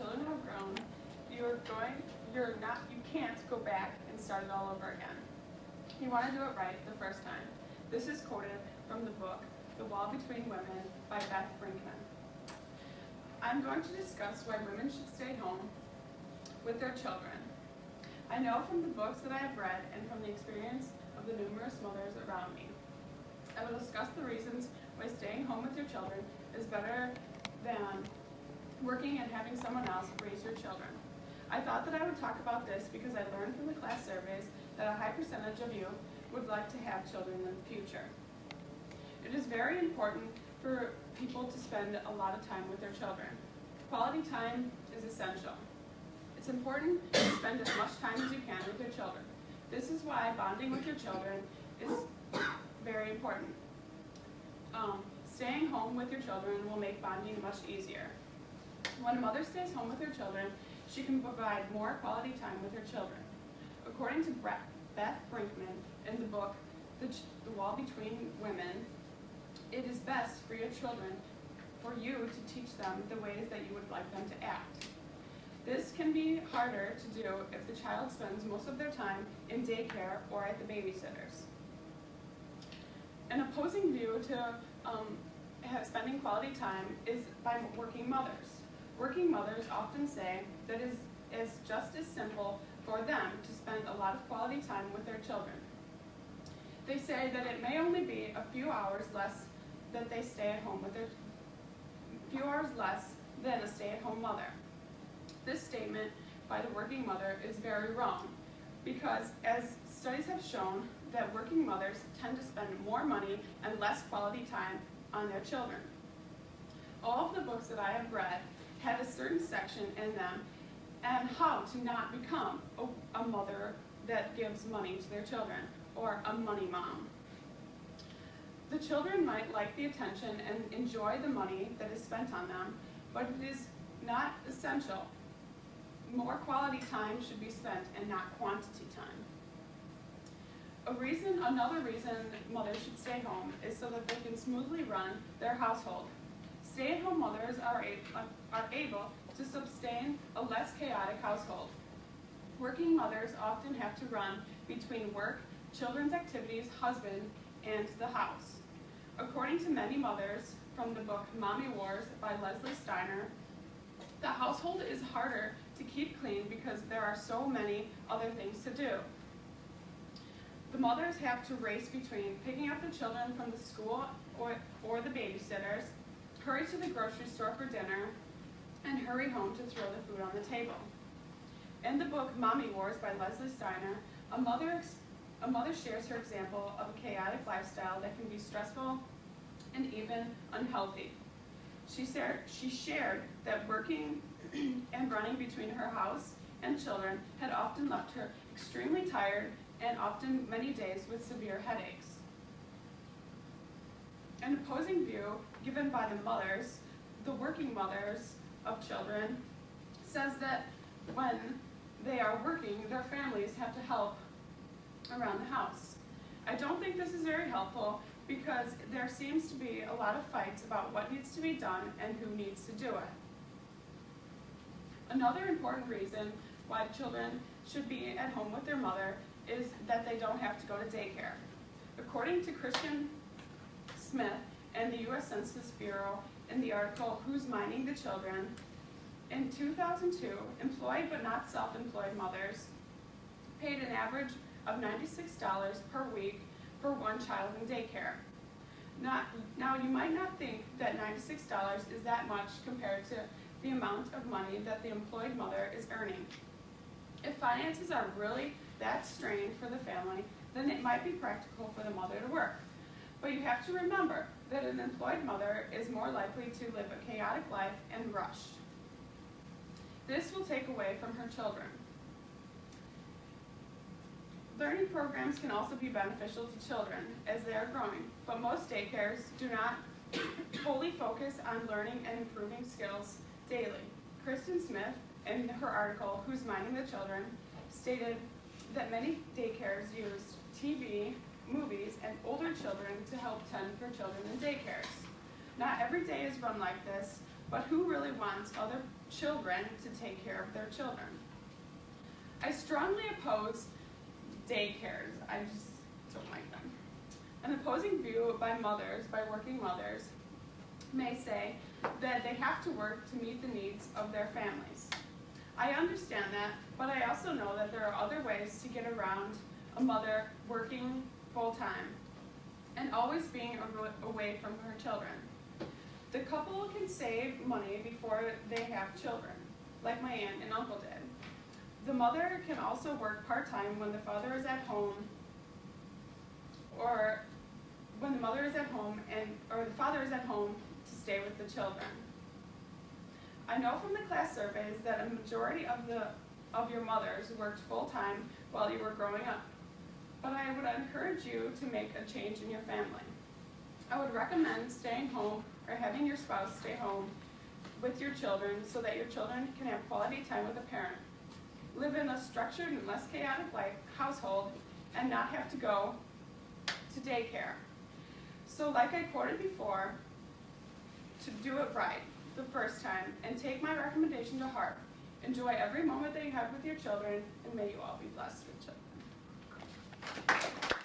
children have grown, you can't go back and start it all over again. You want to do it right the first time. This is quoted from the book, The Wall Between Women by Beth Brinkman. I'm going to discuss why women should stay home with their children. I know from the books that I have read and from the experience of the numerous mothers around me. I will discuss the reasons why staying home with your children is better than working and having someone else raise your children. I thought that I would talk about this because I learned from the class surveys that a high percentage of you would like to have children in the future. It is very important for people to spend a lot of time with their children. Quality time is essential. It's important to spend as much time as you can with your children. This is why bonding with your children is very important. Staying home with your children will make bonding much easier. When a mother stays home with her children, she can provide more quality time with her children. According to Beth Brinkman in the book, The Wall Between Women, it is best for your children, for you to teach them the ways that you would like them to act. This can be harder to do if the child spends most of their time in daycare or at the babysitters. An opposing view to spending quality time is by working mothers. Working mothers often say that it is just as simple for them to spend a lot of quality time with their children. They say that it may only be a few hours less that they stay at home with few hours less than a stay-at-home mother. This statement by the working mother is very wrong because as studies have shown that working mothers tend to spend more money and less quality time on their children. All of the books that I have read have a certain section in them and how to not become a mother that gives money to their children or a money mom. The children might like the attention and enjoy the money that is spent on them, but it is not essential. More quality time should be spent and not quantity time. Another reason mothers should stay home is so that they can smoothly run their household. Stay-at-home mothers are able to sustain a less chaotic household. Working mothers often have to run between work, children's activities, husband, and the house. According to many mothers from the book Mommy Wars by Leslie Steiner, the household is harder to keep clean because there are so many other things to do. The mothers have to race between picking up the children from the school or the babysitters, hurry to the grocery store for dinner, and hurry home to throw the food on the table. In the book Mommy Wars by Leslie Steiner, a mother shares her example of a chaotic lifestyle that can be stressful and even unhealthy. She shared that working and running between her house and children had often left her extremely tired and often many days with severe headaches. An opposing view given by the working mothers of children, says that when they are working, their families have to help around the house. I don't think this is very helpful because there seems to be a lot of fights about what needs to be done and who needs to do it. Another important reason why children should be at home with their mother is that they don't have to go to daycare. According to Christian Smith and the U.S. Census Bureau in the article Who's Minding the Children, in 2002, employed but not self-employed mothers paid an average of $96 per week for one child in daycare. Now, you might not think that $96 is that much compared to the amount of money that the employed mother is earning. If finances are really that strained for the family, then it might be practical for the mother to work. But you have to remember that an employed mother is more likely to live a chaotic life and rushed. This will take away from her children. Learning programs can also be beneficial to children as they are growing, but most daycares do not fully focus on learning and improving skills daily. Kristen Smith, in her article, Who's Minding the Children, stated that many daycares use TV, movies, and older children to help tend for children in daycares. Not every day is run like this, but who really wants other children to take care of their children? I strongly oppose daycares. I just don't like them. An opposing view by working mothers, may say that they have to work to meet the needs of their families. I understand that, but I also know that there are other ways to get around a mother working full-time and always being away from her children. The couple can save money before they have children, like my aunt and uncle did. The mother can also work part-time when the father is at home, or when the mother is at home or the father is at home to stay with the children. I know from the class surveys that a majority of your mothers worked full-time while you were growing up, but I would encourage you to make a change in your family. I would recommend staying home or having your spouse stay home with your children so that your children can have quality time with a parent, live in a structured and less chaotic household, and not have to go to daycare. So like I quoted before, to do it right the first time and take my recommendation to heart. Enjoy every moment that you have with your children, and may you all be blessed with children.